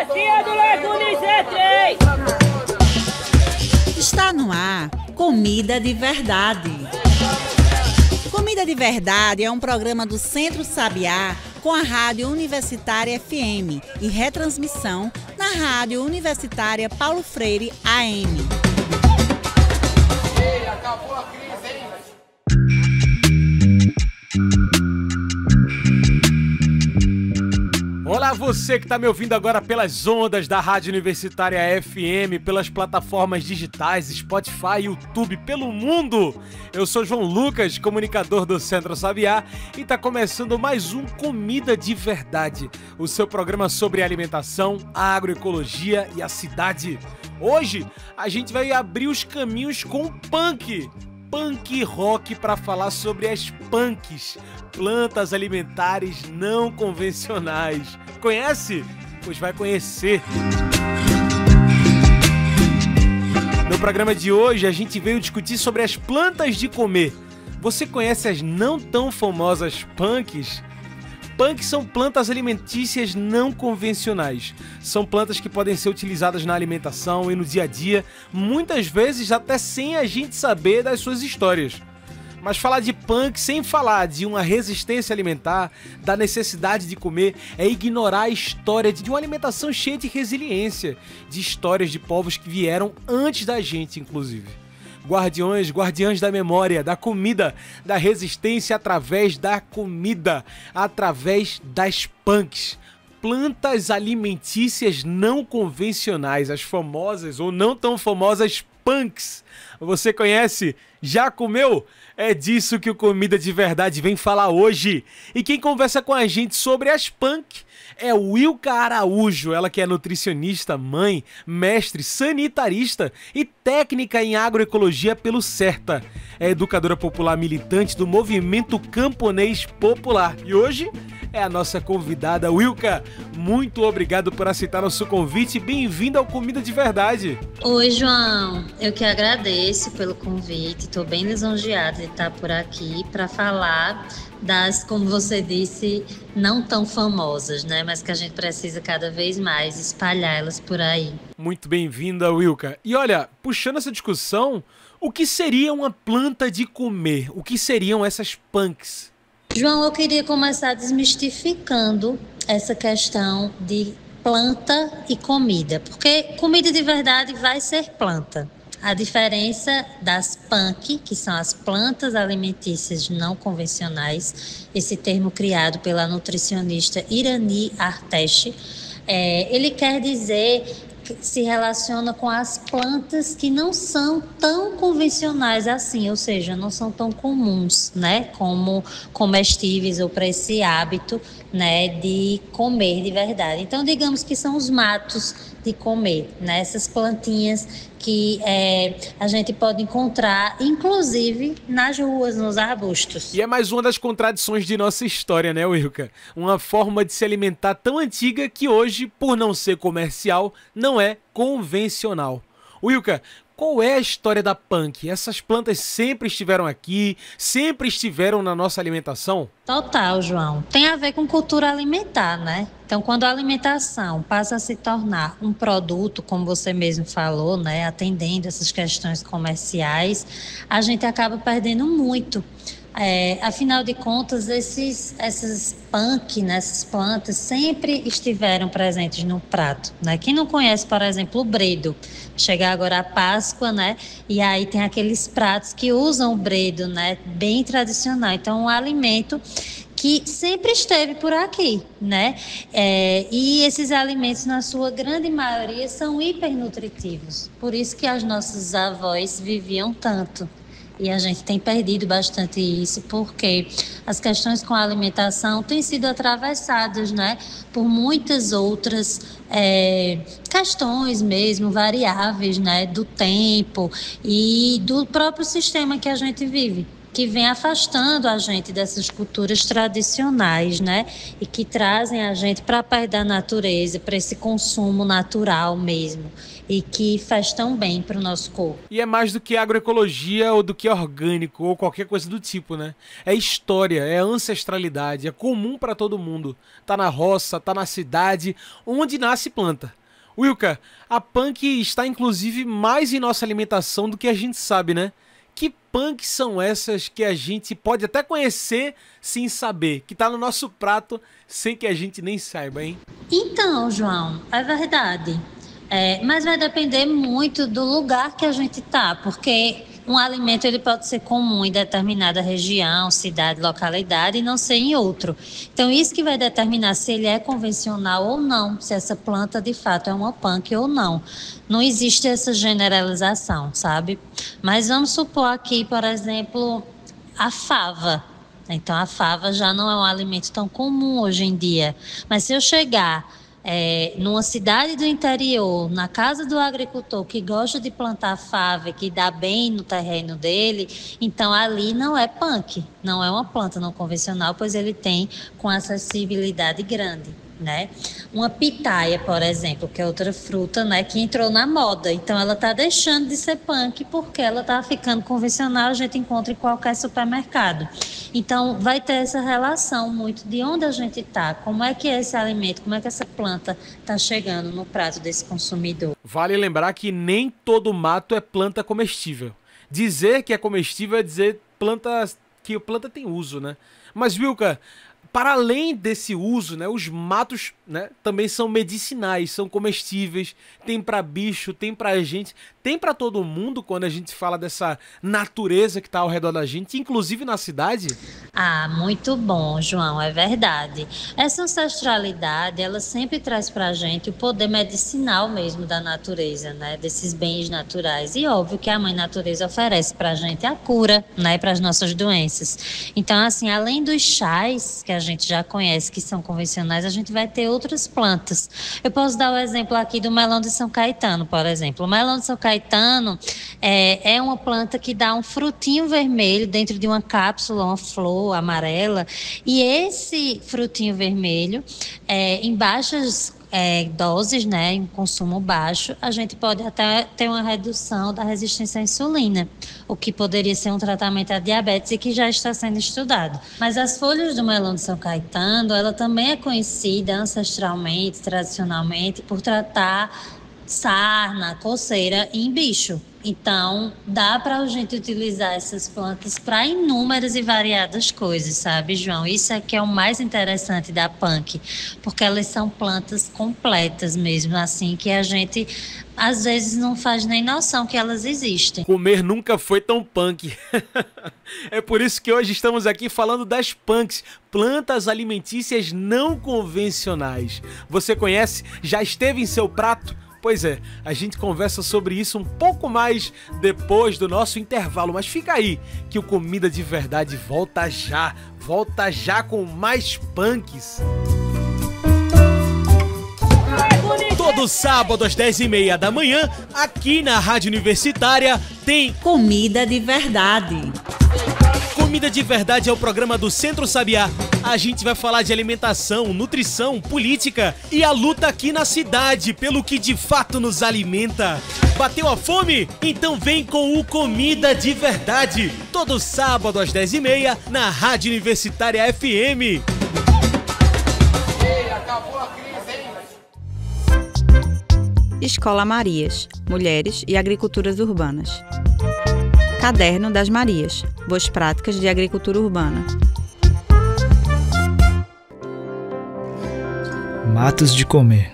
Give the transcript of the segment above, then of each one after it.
Travessia do Lago Unicentro! Está no ar Comida de Verdade. Comida de Verdade é um programa do Centro Sabiá com a Rádio Universitária FM e retransmissão na Rádio Universitária Paulo Freire AM. Ei, acabou a crise, hein? Olá, você que está me ouvindo agora pelas ondas da Rádio Universitária FM, pelas plataformas digitais, Spotify, YouTube, pelo mundo. Eu sou João Lucas, comunicador do Centro Sabiá, e está começando mais um Comida de Verdade, o seu programa sobre alimentação, agroecologia e a cidade. Hoje a gente vai abrir os caminhos com punk rock para falar sobre as punks, plantas alimentares não convencionais. Conhece? Pois vai conhecer. No programa de hoje a gente veio discutir sobre as plantas de comer. Você conhece as não tão famosas punks? Punks são plantas alimentícias não convencionais. São plantas que podem ser utilizadas na alimentação e no dia a dia, muitas vezes até sem a gente saber das suas histórias. Mas falar de punk sem falar de uma resistência alimentar, da necessidade de comer, é ignorar a história de uma alimentação cheia de resiliência, de histórias de povos que vieram antes da gente, inclusive. Guardiãs da memória, da comida, da resistência através da comida, através das punks. Plantas alimentícias não convencionais, as famosas ou não tão famosas punks. Você conhece? Já comeu? É disso que o Comida de Verdade vem falar hoje. E quem conversa com a gente sobre as punk é Wilka Araújo, ela que é nutricionista, mãe, mestre, sanitarista e técnica em agroecologia pelo CERTA. É educadora popular militante do Movimento Camponês Popular. E hoje é a nossa convidada. Wilka, muito obrigado por aceitar nosso convite e bem-vinda ao Comida de Verdade. Oi, João. Eu que agradeço pelo convite. Estou bem lisonjeada de estar por aqui para falar das, como você disse, não tão famosas, né? Mas que a gente precisa cada vez mais espalhar elas por aí. Muito bem-vinda, Wilka. E olha, puxando essa discussão, o que seria uma planta de comer? O que seriam essas punks? João, eu queria começar desmistificando essa questão de planta e comida, porque comida de verdade vai ser planta. A diferença das punk, que são as plantas alimentícias não convencionais, esse termo criado pela nutricionista Irani Arteche, ele quer dizer que se relaciona com as plantas que não são tão convencionais assim, ou seja, não são tão comuns, né, como comestíveis ou para esse hábito, né, de comer de verdade. Então, digamos que são os matos de comer, né, essas plantinhas que a gente pode encontrar, inclusive, nas ruas, nos arbustos. E é mais uma das contradições de nossa história, né, Wilka? Uma forma de se alimentar tão antiga que hoje, por não ser comercial, não é convencional. Wilka, qual é a história da punk? Essas plantas sempre estiveram aqui, sempre estiveram na nossa alimentação? Total, João. Tem a ver com cultura alimentar, né? Então, quando a alimentação passa a se tornar um produto, como você mesmo falou, né, atendendo essas questões comerciais, a gente acaba perdendo muito. Afinal de contas, essas punk, né, essas plantas sempre estiveram presentes no prato, né? Quem não conhece, por exemplo, o bredo, chegar agora a Páscoa, né? E aí tem aqueles pratos que usam o bredo, né? Bem tradicional. Então, um alimento que sempre esteve por aqui, né? E esses alimentos, na sua grande maioria, são hipernutritivos. Por isso que as nossas avós viviam tanto. E a gente tem perdido bastante isso, porque as questões com a alimentação têm sido atravessadas, né, por muitas outras questões mesmo, variáveis, né, do tempo e do próprio sistema que a gente vive. que vem afastando a gente dessas culturas tradicionais, né? E que trazem a gente para perto da natureza, para esse consumo natural mesmo, e que faz tão bem para o nosso corpo. E é mais do que agroecologia ou do que orgânico ou qualquer coisa do tipo, né? É história, é ancestralidade, é comum para todo mundo. Tá na roça, tá na cidade, onde nasce planta. Wilka, a punk está inclusive mais em nossa alimentação do que a gente sabe, né? Que punks são essas que a gente pode até conhecer sem saber, que tá no nosso prato sem que a gente nem saiba, hein? Então, João, é verdade. Mas vai depender muito do lugar que a gente tá, porque um alimento ele pode ser comum em determinada região, cidade, localidade e não ser em outro. Então isso que vai determinar se ele é convencional ou não, se essa planta de fato é uma punk ou não. Não existe essa generalização, sabe? Mas vamos supor aqui, por exemplo, a fava. Então a fava já não é um alimento tão comum hoje em dia. Mas se eu chegar numa cidade do interior, na casa do agricultor que gosta de plantar fava, que dá bem no terreno dele, então ali não é punk, não é uma planta não convencional, pois ele tem com acessibilidade grande, né? Uma pitaia, por exemplo, que é outra fruta, né, que entrou na moda, então ela está deixando de ser punk porque ela está ficando convencional, a gente encontra em qualquer supermercado. Então vai ter essa relação muito de onde a gente está, como é que é esse alimento, como é que essa planta está chegando no prato desse consumidor. Vale lembrar que nem todo mato é planta comestível. Dizer que é comestível é dizer que a planta tem uso, né? Mas, Wilka, para além desse uso, né, os matos, né, também são medicinais, são comestíveis, tem para bicho, tem para gente, tem para todo mundo quando a gente fala dessa natureza que está ao redor da gente, inclusive na cidade. Ah, muito bom, João, é verdade. Essa ancestralidade, ela sempre traz para a gente o poder medicinal mesmo da natureza, né, desses bens naturais. E óbvio que a mãe natureza oferece para a gente a cura, né, para as nossas doenças. Então, assim, além dos chás que a gente já conhece, que são convencionais, a gente vai ter outras plantas. Eu posso dar o exemplo aqui do melão de São Caetano, por exemplo. O melão de São Caetano é uma planta que dá um frutinho vermelho dentro de uma cápsula, uma flor amarela, e esse frutinho vermelho, em baixas doses, né, em consumo baixo, a gente pode até ter uma redução da resistência à insulina, o que poderia ser um tratamento à diabetes e que já está sendo estudado. Mas as folhas do melão de São Caetano, ela também é conhecida ancestralmente, tradicionalmente, por tratar sarna, coceira em bicho. Então, dá para a gente utilizar essas plantas para inúmeras e variadas coisas, sabe, João? Isso é que é o mais interessante da punk, porque elas são plantas completas mesmo, assim, que a gente às vezes não faz nem noção que elas existem. Comer nunca foi tão punk. É por isso que hoje estamos aqui falando das punks, plantas alimentícias não convencionais. Você conhece? Já esteve em seu prato? Pois é, a gente conversa sobre isso um pouco mais depois do nosso intervalo, mas fica aí que o Comida de Verdade volta já com mais punks. Todo sábado às 10h30 da manhã, aqui na Rádio Universitária, tem Comida de Verdade. Comida de Verdade é o programa do Centro Sabiá. A gente vai falar de alimentação, nutrição, política e a luta aqui na cidade pelo que de fato nos alimenta. Bateu a fome? Então vem com o Comida de Verdade. Todo sábado às 10h30 na Rádio Universitária FM. Ei, acabou a crise, hein? Escola Marias, Mulheres e Agriculturas Urbanas. Caderno das Marias, Boas Práticas de Agricultura Urbana. Matos de comer.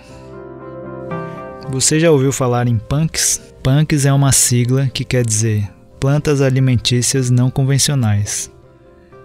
Você já ouviu falar em punks? Punks é uma sigla que quer dizer plantas alimentícias não convencionais.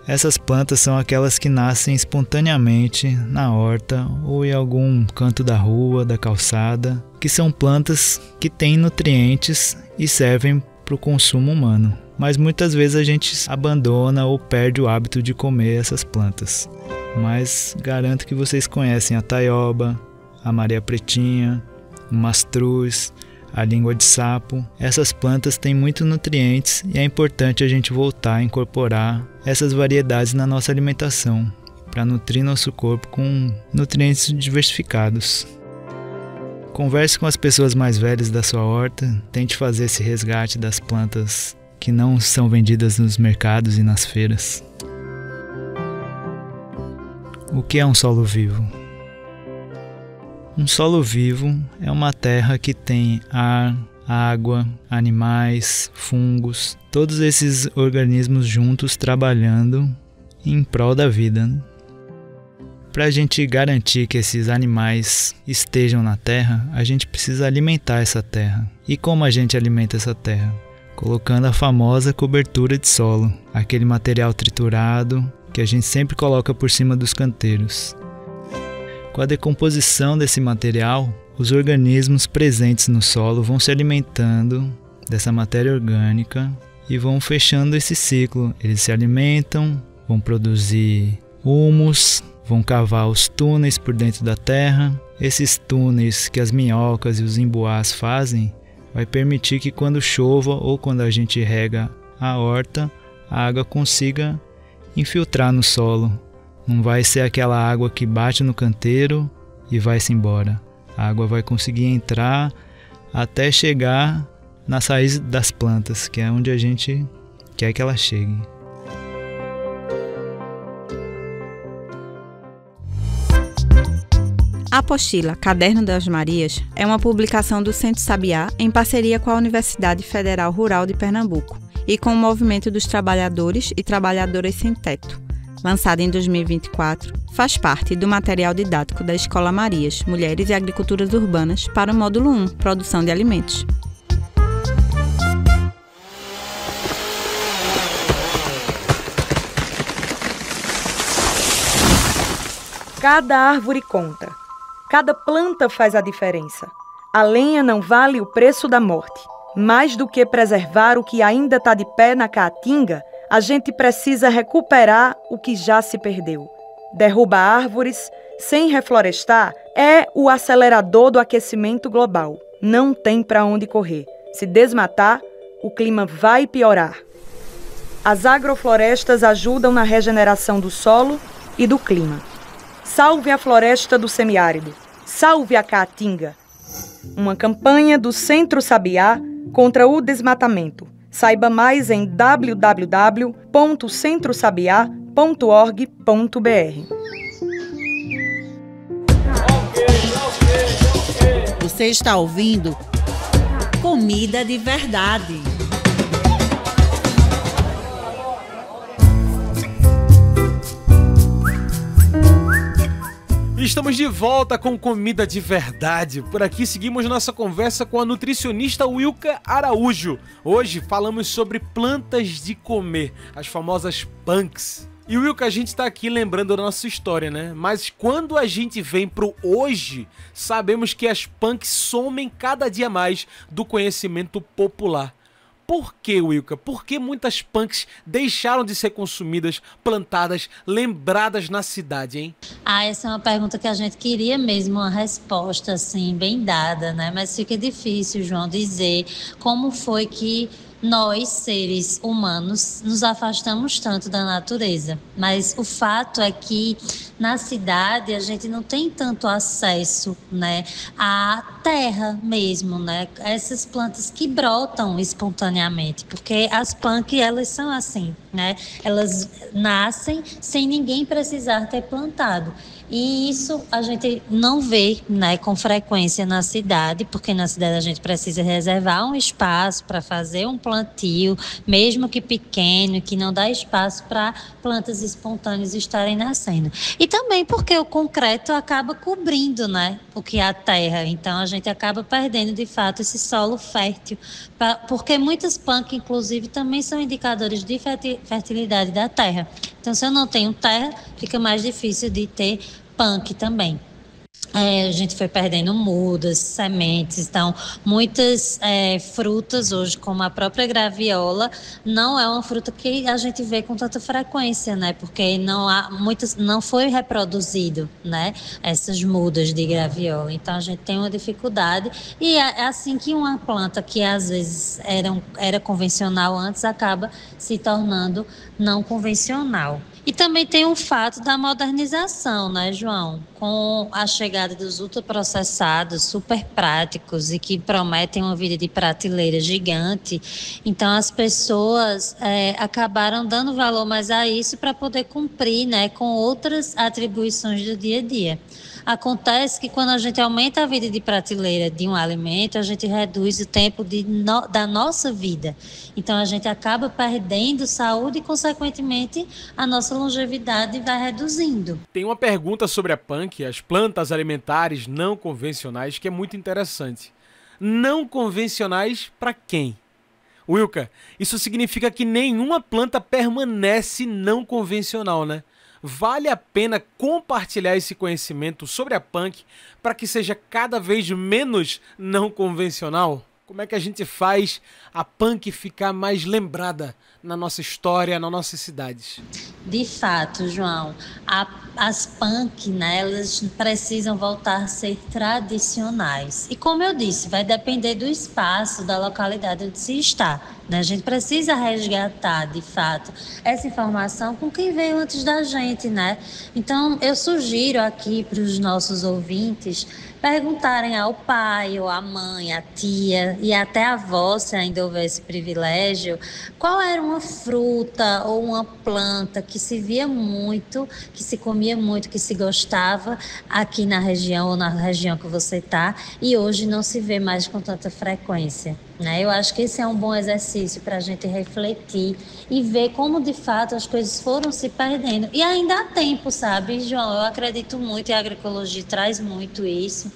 Essas plantas são aquelas que nascem espontaneamente na horta ou em algum canto da rua, da calçada, que são plantas que têm nutrientes e servem para o consumo humano. Mas muitas vezes a gente abandona ou perde o hábito de comer essas plantas. Mas garanto que vocês conhecem a taioba, a Maria Pretinha, o mastruz, a língua de sapo. Essas plantas têm muitos nutrientes e é importante a gente voltar a incorporar essas variedades na nossa alimentação, para nutrir nosso corpo com nutrientes diversificados. Converse com as pessoas mais velhas da sua horta, tente fazer esse resgate das plantas que não são vendidas nos mercados e nas feiras. O que é um solo vivo? Um solo vivo é uma terra que tem ar, água, animais, fungos, todos esses organismos juntos trabalhando em prol da vida. Para a gente garantir que esses animais estejam na terra, a gente precisa alimentar essa terra. E como a gente alimenta essa terra? Colocando a famosa cobertura de solo, aquele material triturado que a gente sempre coloca por cima dos canteiros. Com a decomposição desse material, os organismos presentes no solo vão se alimentando dessa matéria orgânica e vão fechando esse ciclo. Eles se alimentam, vão produzir humus, vão cavar os túneis por dentro da terra. Esses túneis que as minhocas e os emboás fazem vai permitir que quando chova ou quando a gente rega a horta, a água consiga infiltrar no solo. Não vai ser aquela água que bate no canteiro e vai-se embora. A água vai conseguir entrar até chegar nas raízes das plantas, que é onde a gente quer que ela chegue. A apostila Caderno das Marias é uma publicação do Centro Sabiá em parceria com a Universidade Federal Rural de Pernambuco e com o Movimento dos Trabalhadores e Trabalhadoras Sem Teto. Lançada em 2024, faz parte do material didático da Escola Marias, Mulheres e Agriculturas Urbanas para o Módulo 1, Produção de Alimentos. Cada árvore conta. Cada planta faz a diferença. A lenha não vale o preço da morte. Mais do que preservar o que ainda está de pé na caatinga, a gente precisa recuperar o que já se perdeu. Derrubar árvores sem reflorestar é o acelerador do aquecimento global. Não tem para onde correr. Se desmatar, o clima vai piorar. As agroflorestas ajudam na regeneração do solo e do clima. Salve a floresta do semiárido. Salve a caatinga. Uma campanha do Centro Sabiá contra o desmatamento. Saiba mais em www.centrosabiá.org.br. Você está ouvindo Comida de Verdade. Estamos de volta com Comida de Verdade. Por aqui seguimos nossa conversa com a nutricionista Wilka Araújo. Hoje falamos sobre plantas de comer, as famosas punks. E Wilka, a gente tá aqui lembrando da nossa história, né? Mas quando a gente vem pro hoje, sabemos que as punks somem cada dia mais do conhecimento popular. Por que, Wilka? Por que muitas punks deixaram de ser consumidas, plantadas, lembradas na cidade, hein? Essa é uma pergunta que a gente queria mesmo uma resposta, assim, bem dada, né? Mas fica difícil, João, dizer como foi que nós, seres humanos, nos afastamos tanto da natureza. Mas o fato é que na cidade a gente não tem tanto acesso, né, à terra mesmo, né? Essas plantas que brotam espontaneamente, porque as punk, elas são assim, né? Elas nascem sem ninguém precisar ter plantado. E isso a gente não vê, né, com frequência na cidade, porque na cidade a gente precisa reservar um espaço para fazer um plantio, mesmo que pequeno, que não dá espaço para plantas espontâneas estarem nascendo. E também porque o concreto acaba cobrindo, né, o que é a terra. Então a gente acaba perdendo de fato esse solo fértil, porque muitas punk, inclusive, também são indicadores de fertilidade da terra. Então, se eu não tenho terra, fica mais difícil de ter punk também. A gente foi perdendo mudas, sementes, então muitas frutas hoje, como a própria graviola, não é uma fruta que a gente vê com tanta frequência, né? Porque não foi reproduzido, né? Essas mudas de graviola, então a gente tem uma dificuldade e é assim que uma planta que às vezes era convencional antes acaba se tornando não convencional. E também tem o fato da modernização, né, João? Com a chegada dos ultraprocessados, super práticos e que prometem uma vida de prateleira gigante. Então, as pessoas acabaram dando valor mais a isso para poder cumprir, né, com outras atribuições do dia a dia. Acontece que quando a gente aumenta a vida de prateleira de um alimento, a gente reduz o tempo da nossa vida. Então, a gente acaba perdendo saúde e, consequentemente, a nossa longevidade vai reduzindo. Tem uma pergunta sobre a punk, as plantas alimentares não convencionais, que é muito interessante. Não convencionais para quem? Wilka, isso significa que nenhuma planta permanece não convencional, né? Vale a pena compartilhar esse conhecimento sobre a punk para que seja cada vez menos não convencional? Como é que a gente faz a punk ficar mais lembrada na nossa história, nas nossas cidades? De fato, João, as punk, né, elas precisam voltar a ser tradicionais. E como eu disse, vai depender do espaço, da localidade onde se está. Né? A gente precisa resgatar, de fato, essa informação com quem veio antes da gente, né? Então, eu sugiro aqui para os nossos ouvintes perguntarem ao pai, ou à mãe, à tia e até à avó, se ainda houver esse privilégio, qual era uma fruta ou uma planta que se via muito, que se comia muito, que se gostava aqui na região ou na região que você está e hoje não se vê mais com tanta frequência. Né? Eu acho que esse é um bom exercício para a gente refletir e ver como de fato as coisas foram se perdendo. E ainda há tempo, sabe, João? Eu acredito muito e a agroecologia traz muito isso.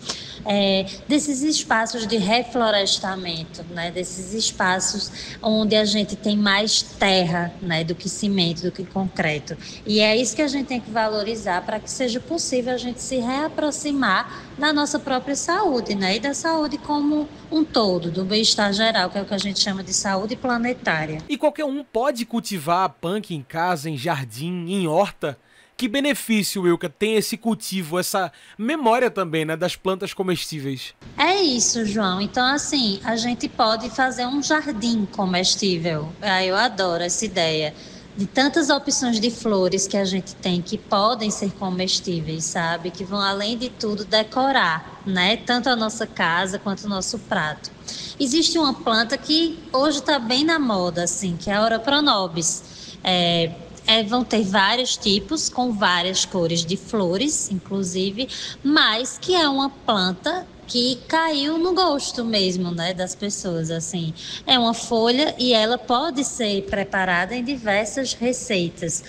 Desses espaços de reflorestamento, né? Desses espaços onde a gente tem mais terra, né? Do que cimento, do que concreto. E é isso que a gente tem que valorizar para que seja possível a gente se reaproximar da nossa própria saúde, né? E da saúde como um todo, do bem-estar geral, que é o que a gente chama de saúde planetária. E qualquer um pode cultivar a punk em casa, em jardim, em horta? Que benefício, Wilka, tem esse cultivo, essa memória também, né, das plantas comestíveis? É isso, João. Então, assim, a gente pode fazer um jardim comestível. Eu adoro essa ideia. De tantas opções de flores que a gente tem que podem ser comestíveis, sabe? Que vão, além de tudo, decorar, né? Tanto a nossa casa quanto o nosso prato. Existe uma planta que hoje está bem na moda, assim, que é a Ora pronobis. Vão ter vários tipos, com várias cores de flores, inclusive, mas que é uma planta que caiu no gosto mesmo, né, das pessoas, assim. É uma folha e ela pode ser preparada em diversas receitas.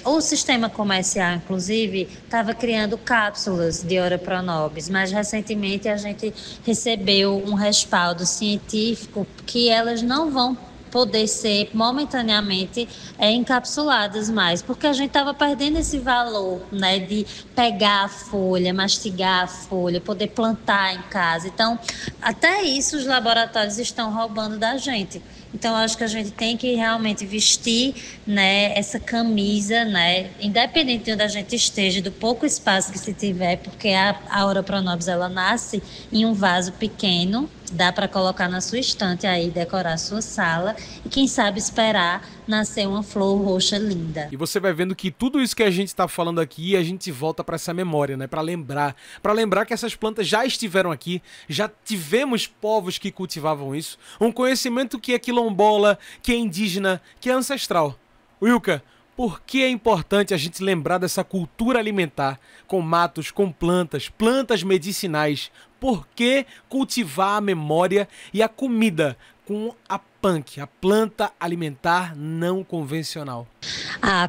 O sistema comercial, inclusive, estava criando cápsulas de Ora pronobis, mas recentemente a gente recebeu um respaldo científico que elas não vão poder ser momentaneamente encapsuladas mais, porque a gente estava perdendo esse valor, né, de pegar a folha, mastigar a folha, poder plantar em casa. Então, até isso os laboratórios estão roubando da gente. Então, eu acho que a gente tem que realmente vestir, né, essa camisa, né, independente de onde a gente esteja, do pouco espaço que se tiver, porque a Ora pronobis, ela nasce em um vaso pequeno, dá para colocar na sua estante aí, decorar a sua sala e quem sabe esperar nascer uma flor roxa linda. E você vai vendo que tudo isso que a gente está falando aqui, a gente volta para essa memória, né? Para lembrar que essas plantas já estiveram aqui, já tivemos povos que cultivavam isso, um conhecimento que é quilombola, que é indígena, que é ancestral. Wilka, por que é importante a gente lembrar dessa cultura alimentar com matos, com plantas medicinais? Por que cultivar a memória e a comida com a punk, a planta alimentar não convencional?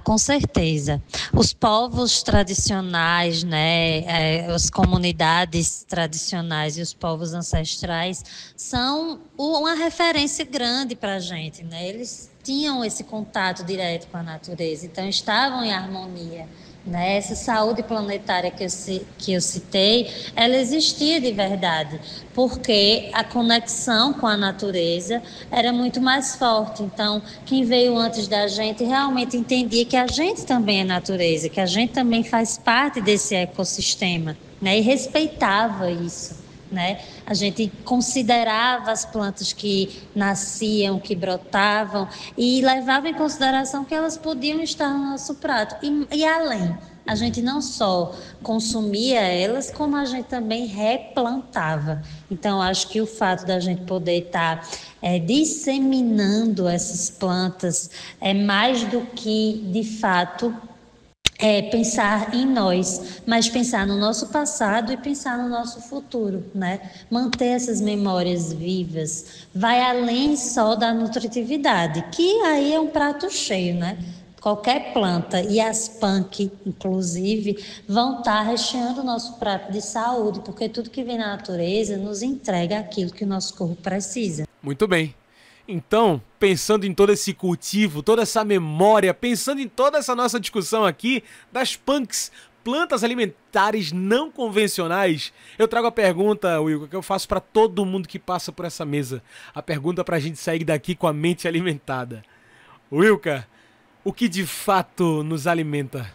Com certeza. Os povos tradicionais, né, as comunidades tradicionais e os povos ancestrais são uma referência grande para a gente, né? Eles tinham esse contato direto com a natureza, então estavam em harmonia. né? Essa saúde planetária que eu citei, ela existia de verdade, porque a conexão com a natureza era muito mais forte. Então, quem veio antes da gente realmente entendia que a gente também é natureza, que a gente também faz parte desse ecossistema, né? E respeitava isso, né? A gente considerava as plantas que nasciam, que brotavam, e levava em consideração que elas podiam estar no nosso prato. E além, a gente não só consumia elas, como a gente também replantava. Então, acho que o fato da gente poder estar disseminando essas plantas é mais do que, de fato, pensar em nós, mas pensar no nosso passado e pensar no nosso futuro, né? Manter essas memórias vivas vai além só da nutritividade, que aí é um prato cheio, né? Qualquer planta, e as punk, inclusive, vão estar recheando o nosso prato de saúde, porque tudo que vem na natureza nos entrega aquilo que o nosso corpo precisa. Muito bem. Então, pensando em todo esse cultivo, toda essa memória, pensando em toda essa nossa discussão aqui das punks, plantas alimentares não convencionais, eu trago a pergunta, Wilka, que eu faço para todo mundo que passa por essa mesa. A pergunta para a gente sair daqui com a mente alimentada. Wilka, o que de fato nos alimenta?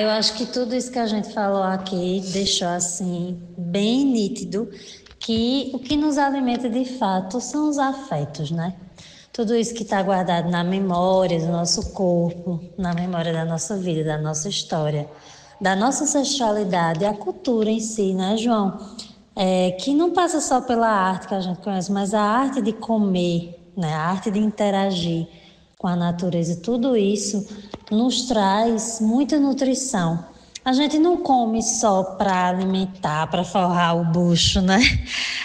Eu acho que tudo isso que a gente falou aqui deixou assim bem nítido que o que nos alimenta de fato são os afetos, né? Tudo isso que está guardado na memória do nosso corpo, na memória da nossa vida, da nossa história, da nossa ancestralidade, a cultura em si, né, João? Que não passa só pela arte que a gente conhece, mas a arte de comer, né? A arte de interagir com a natureza. Tudo isso nos traz muita nutrição. A gente não come só para alimentar, para forrar o bucho, né?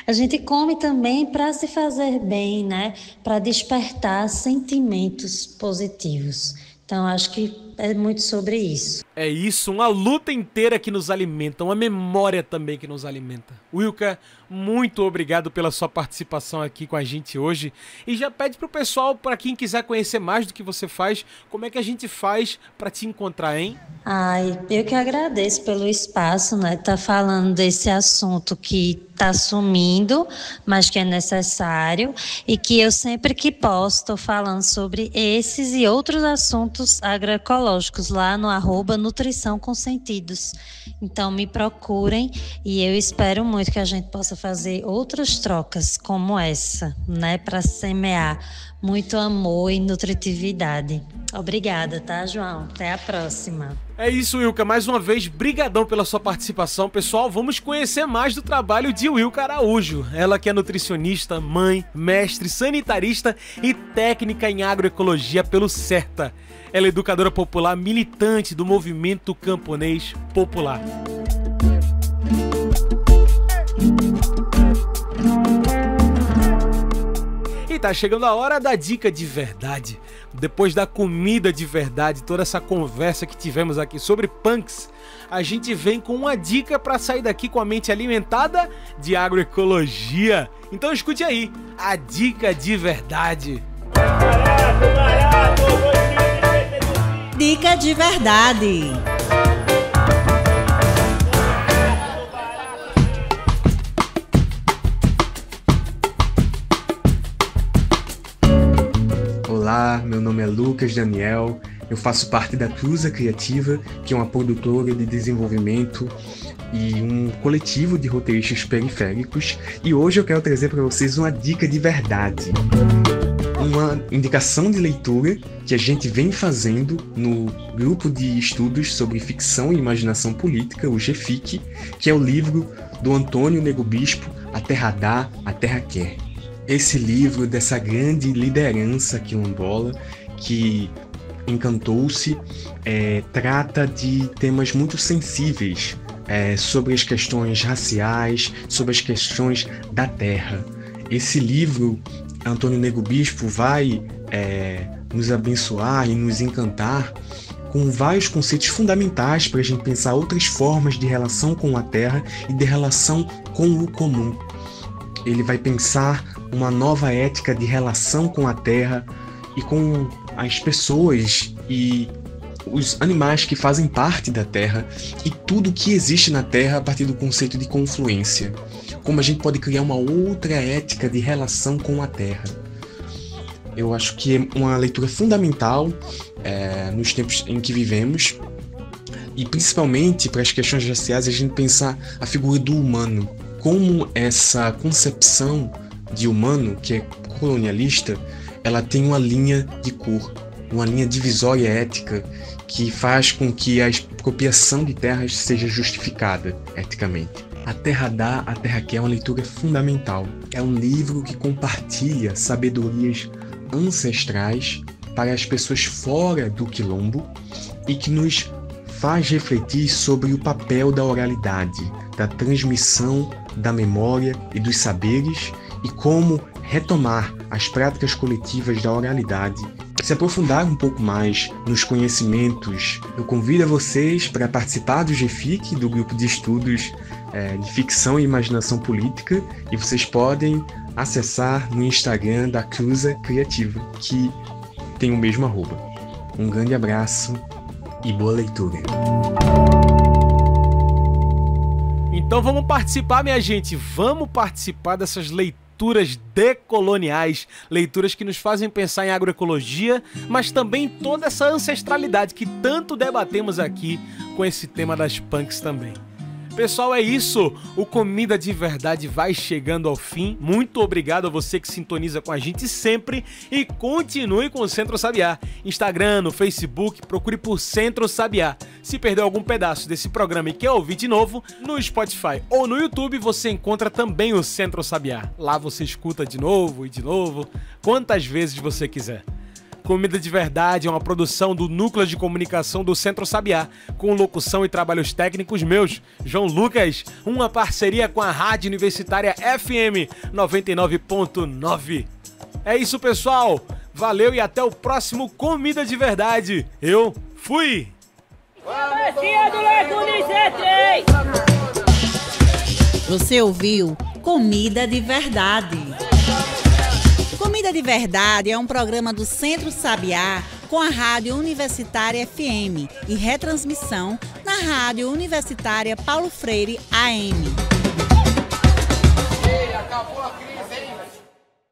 A gente come também para se fazer bem, né? Para despertar sentimentos positivos. Então, acho que é muito sobre isso. É isso, uma luta inteira que nos alimenta, uma memória também que nos alimenta. Wilka, muito obrigado pela sua participação aqui com a gente hoje. E já pede pro pessoal, para quem quiser conhecer mais do que você faz, como é que a gente faz para te encontrar, hein? Eu que agradeço pelo espaço, né? Tá falando desse assunto que tá sumindo, mas que é necessário, e que eu sempre que posso estou falando sobre esses e outros assuntos agroecológicos lá no @Nutrição com Sentidos. Então me procurem e eu espero muito que a gente possa fazer outras trocas como essa, né? Para semear muito amor e nutritividade. Obrigada, tá, João? Até a próxima. É isso, Wilka. Mais uma vez, brigadão pela sua participação. Pessoal, vamos conhecer mais do trabalho de Wilka Araújo. Ela que é nutricionista, mãe, mestre, sanitarista e técnica em agroecologia pelo CERTA. Ela é educadora popular, militante do movimento camponês popular. E tá chegando a hora da dica de verdade. Depois da comida de verdade, toda essa conversa que tivemos aqui sobre punks, a gente vem com uma dica para sair daqui com a mente alimentada de agroecologia. Então escute aí, a dica de verdade. Dica de verdade. Olá, meu nome é Lucas Daniel, eu faço parte da Cruza Criativa, que é uma produtora de desenvolvimento e um coletivo de roteiristas periféricos, e hoje eu quero trazer para vocês uma dica de verdade. Uma indicação de leitura que a gente vem fazendo no grupo de estudos sobre ficção e imaginação política, o GFIC, que é o livro do Antônio Nego Bispo, A Terra Dá, a Terra Quer. Esse livro dessa grande liderança quilombola que encantou-se trata de temas muito sensíveis sobre as questões raciais, sobre as questões da terra. Esse livro, Antônio Nego Bispo vai nos abençoar e nos encantar com vários conceitos fundamentais para a gente pensar outras formas de relação com a terra e de relação com o comum. Ele vai pensar uma nova ética de relação com a terra e com as pessoas e os animais que fazem parte da Terra e tudo que existe na Terra a partir do conceito de confluência. Como a gente pode criar uma outra ética de relação com a Terra. Eu acho que é uma leitura fundamental nos tempos em que vivemos, e principalmente para as questões raciais, a gente pensar a figura do humano, como essa concepção de humano, que é colonialista, ela tem uma linha de cor, uma linha divisória ética que faz com que a expropriação de terras seja justificada eticamente. A Terra Dá, a Terra Quer é uma leitura fundamental. É um livro que compartilha sabedorias ancestrais para as pessoas fora do quilombo e que nos faz refletir sobre o papel da oralidade, da transmissão da memória e dos saberes e como retomar as práticas coletivas da oralidade, se aprofundar um pouco mais nos conhecimentos. Eu convido a vocês para participar do GFIC, do grupo de estudos de ficção e imaginação política, e vocês podem acessar no Instagram da Cruza Criativa, que tem o mesmo arroba. Um grande abraço e boa leitura. Então vamos participar, minha gente, vamos participar dessas leituras decoloniais, leituras que nos fazem pensar em agroecologia, mas também toda essa ancestralidade que tanto debatemos aqui com esse tema das punks também. Pessoal, é isso. O Comida de Verdade vai chegando ao fim. Muito obrigado a você que sintoniza com a gente sempre e continue com o Centro Sabiá. Instagram, no Facebook, procure por Centro Sabiá. Se perdeu algum pedaço desse programa e quer ouvir de novo, no Spotify ou no YouTube você encontra também o Centro Sabiá. Lá você escuta de novo e de novo, quantas vezes você quiser. Comida de Verdade é uma produção do Núcleo de Comunicação do Centro Sabiá, com locução e trabalhos técnicos meus, João Lucas, uma parceria com a Rádio Universitária FM 99.9. É isso, pessoal. Valeu e até o próximo Comida de Verdade. Eu fui! Você ouviu Comida de Verdade. Comida de Verdade é um programa do Centro Sabiá com a Rádio Universitária FM e retransmissão na Rádio Universitária Paulo Freire AM. Acabou a crise, hein?